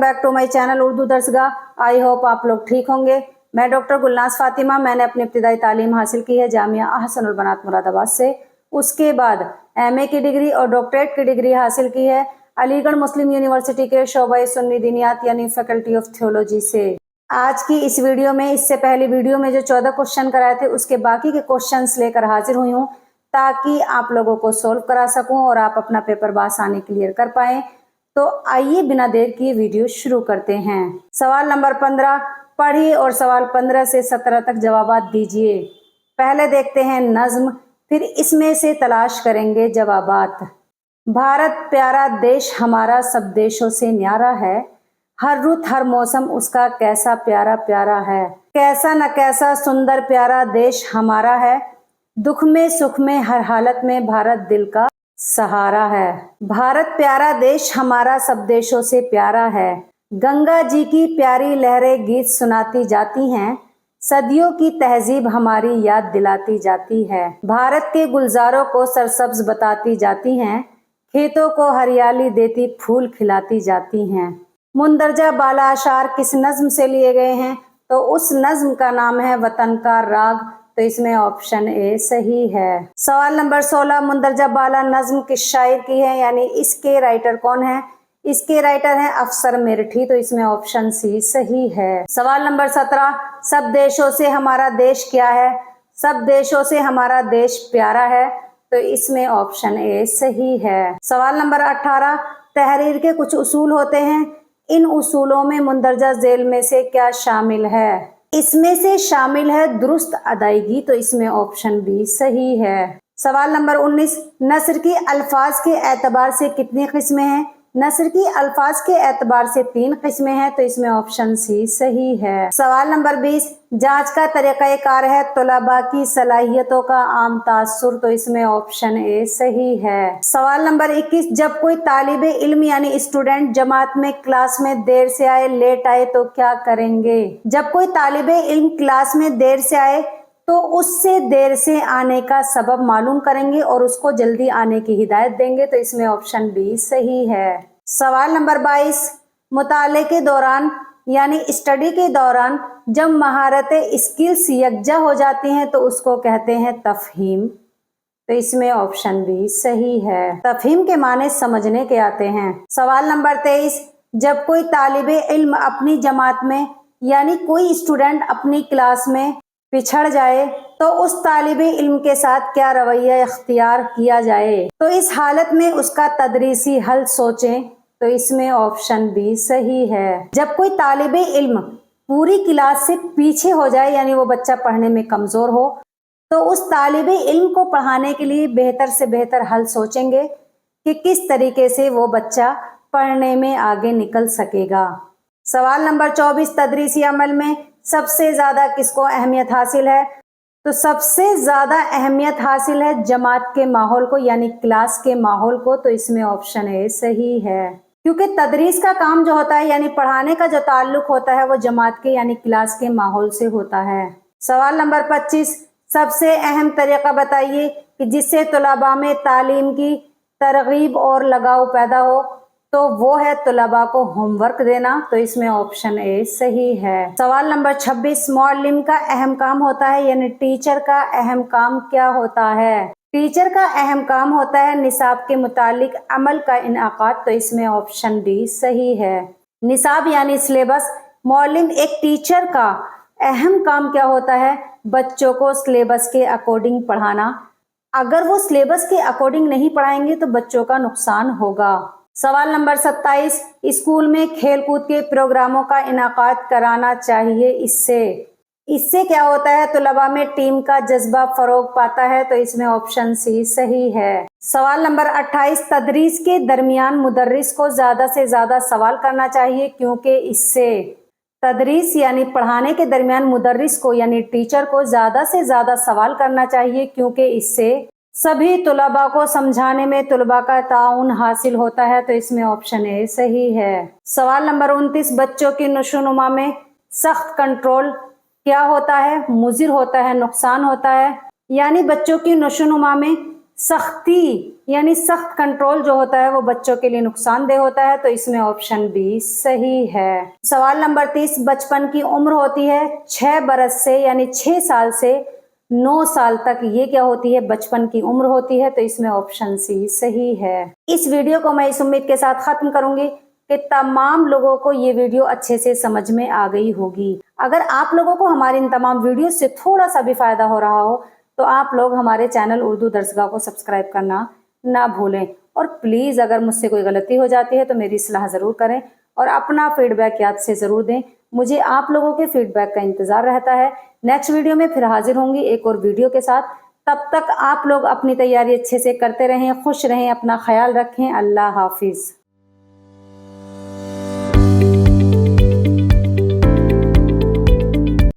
Back to my channel Urdu Darsgah. I hope आप लोग ठीक होंगे। मैं डॉक्टर गुलनाज फातिमा। मैंने अपनी इब्तिदाई तालीम हासिल की है जामिया अहसनुल बनात मुरादाबाद से। उसके बाद एमए की डिग्री और डॉक्टरेट की डिग्री हासिल की है अलीगढ़ मुस्लिम यूनिवर्सिटी के शोबा सुन्नी दीनियात यानी फैकल्टी ऑफ थियोलॉजी से। आज की इस वीडियो में, इससे पहली वीडियो में जो 14 क्वेश्चन कराए थे उसके बाकी के क्वेश्चंस लेकर हाजिर हुई हूँ ताकि आप लोगों को सोल्व करा सकूं और आप अपना पेपर बासानी क्लियर कर पाएं। तो आइए बिना देर किए वीडियो शुरू करते हैं। सवाल नंबर 15 पढ़िए और सवाल 15 से 17 तक जवाबात दीजिए। पहले देखते हैं नज्म, फिर इसमें से तलाश करेंगे जवाबात। भारत प्यारा देश हमारा सब देशों से न्यारा है, हर रुत हर मौसम उसका कैसा प्यारा प्यारा है। कैसा न कैसा सुंदर प्यारा देश हमारा है, दुख में सुख में हर हालत में भारत दिल का सहारा है। भारत प्यारा देश हमारा सब देशों से प्यारा है, गंगा जी की प्यारी लहरें गीत सुनाती जाती हैं, सदियों की तहजीब हमारी याद दिलाती जाती है। भारत के गुलजारों को सरसब्ज बताती जाती हैं, खेतों को हरियाली देती फूल खिलाती जाती हैं। मुंदरजा बाला अशार किस नज्म से लिए गए हैं? तो उस नज्म का नाम है वतन का राग। तो इसमें ऑप्शन ए सही है। सवाल नंबर 16 मुंदरजा बाला नज्म किस शायर की है, यानी इसके राइटर कौन है? इसके राइटर हैं अफसर मेरठी। तो इसमें ऑप्शन सी सही है। सवाल नंबर 17 सब देशों से हमारा देश क्या है? सब देशों से हमारा देश प्यारा है। तो इसमें ऑप्शन ए सही है। सवाल नंबर 18 तहरीर के कुछ उसूल होते हैं, इन उसूलों में मुंदरजा झेल में से क्या शामिल है? इसमें से शामिल है दुरुस्त अदायगी। तो इसमें ऑप्शन बी सही है। सवाल नंबर 19 नस्र की अल्फाज के एतबार से कितनी किस्में हैं? नस्र की अल्फाज के एतबार से 3 किस्में हैं। तो इसमें ऑप्शन सी सही है। सवाल नंबर 20 जांच का तरीक़ाकार है तुलबा की सलाहियतों का आम तासुर। तो इसमें ऑप्शन ए सही है। सवाल नंबर 21 जब कोई तालिबे इल्म यानी स्टूडेंट जमात में क्लास में देर से आए लेट आए तो क्या करेंगे? जब कोई तालिबे इल्म क्लास में देर से आए तो उससे देर से आने का सबब मालूम करेंगे और उसको जल्दी आने की हिदायत देंगे। तो इसमें ऑप्शन बी सही है। सवाल नंबर 22 मुताले के दौरान यानी स्टडी के दौरान जब महारतें स्किल्स यकजा हो जाती हैं तो उसको कहते हैं तफहीम। तो इसमें ऑप्शन बी सही है। तफहीम के माने समझने के आते हैं। सवाल नंबर 23 जब कोई तालिबे इल्म अपनी जमात में यानी कोई स्टूडेंट अपनी क्लास में पिछड़ जाए तो उस तालिबे इल्म के साथ क्या रवैया इख्तियार किया जाए? तो इस हालत में उसका तदरीसी हल सोचें। तो इसमें ऑप्शन बी सही है। जब कोई तालिबे इल्म पूरी क्लास से पीछे हो जाए यानी वो बच्चा पढ़ने में कमजोर हो तो उस तालिबे इल्म को पढ़ाने के लिए बेहतर से बेहतर हल सोचेंगे कि किस तरीके से वो बच्चा पढ़ने में आगे निकल सकेगा। सवाल नंबर 24 तदरीसी अमल में सबसे ज्यादा किसको अहमियत हासिल है? तो सबसे ज्यादा अहमियत हासिल है जमात के माहौल को यानी क्लास के माहौल को। तो इसमें ऑप्शन ए सही है, क्योंकि तदरीस का काम जो होता है यानी पढ़ाने का जो ताल्लुक होता है वो जमात के यानी क्लास के माहौल से होता है। सवाल नंबर 25 सबसे अहम तरीका बताइए कि जिससे तुलबा में तालीम की तरगीब और लगाव पैदा हो। तो वो है तुलबा को होमवर्क देना। तो इसमें ऑप्शन ए सही है। सवाल नंबर 26 मौलिम का अहम काम होता है यानी टीचर का अहम काम क्या होता है? टीचर का अहम काम होता है निसाब के मुतालिक अमल का इनआकाद। तो इसमें ऑप्शन डी सही है। निसाब यानी सिलेबस। मौलिम एक टीचर का अहम काम क्या होता है? बच्चों को सिलेबस के अकॉर्डिंग पढ़ाना। अगर वो सिलेबस के अकॉर्डिंग नहीं पढ़ाएंगे तो बच्चों का नुकसान होगा। सवाल नंबर 27 स्कूल में खेल कूद के प्रोग्रामों का इनाकाद कराना चाहिए। इससे क्या होता है? तुलबा में टीम का जज्बा फरोग पाता है। तो इसमें ऑप्शन सी सही है। सवाल नंबर 28 तदरीस के दरमियान मुदर्रिस को ज्यादा से ज्यादा सवाल करना चाहिए क्योंकि इससे तदरीस यानी पढ़ाने के दरमियान मुदर्रिस को यानी टीचर को ज्यादा से ज्यादा सवाल करना चाहिए क्योंकि इससे सभी तुलबा को समझाने में तुलबा का ताउन हासिल होता है। तो इसमें ऑप्शन ए सही है। सवाल नंबर 29 बच्चों की नशोनुमा में सख्त कंट्रोल क्या होता है? मुजिर होता है, नुकसान होता है। यानी बच्चों की नशोनुमा में सख्ती यानी सख्त कंट्रोल जो होता है वो बच्चों के लिए नुकसानदेह होता है, तो इसमें ऑप्शन बी सही है। सवाल नंबर 30, बचपन की उम्र होती है 6 बरस से यानी 6 साल से 9 साल तक, ये क्या होती है? बचपन की उम्र होती है, तो इसमें ऑप्शन सी सही है। इस वीडियो को मैं इस उम्मीद के साथ खत्म करूंगी कि तमाम लोगों को ये वीडियो अच्छे से समझ में आ गई होगी। अगर आप लोगों को हमारी इन तमाम वीडियो से थोड़ा सा भी फायदा हो रहा हो तो आप लोग हमारे चैनल उर्दू दर्सगाह को सब्सक्राइब करना ना भूलें, और प्लीज़ अगर मुझसे कोई गलती हो जाती है तो मेरी इस्लाह ज़रूर करें और अपना फीडबैक याद से ज़रूर दें। मुझे आप लोगों के फीडबैक का इंतज़ार रहता है। नेक्स्ट वीडियो में फिर हाजिर होंगी एक और वीडियो के साथ। तब तक आप लोग अपनी तैयारी अच्छे से करते रहें, खुश रहें, अपना ख्याल रखें। अल्लाह हाफिज़।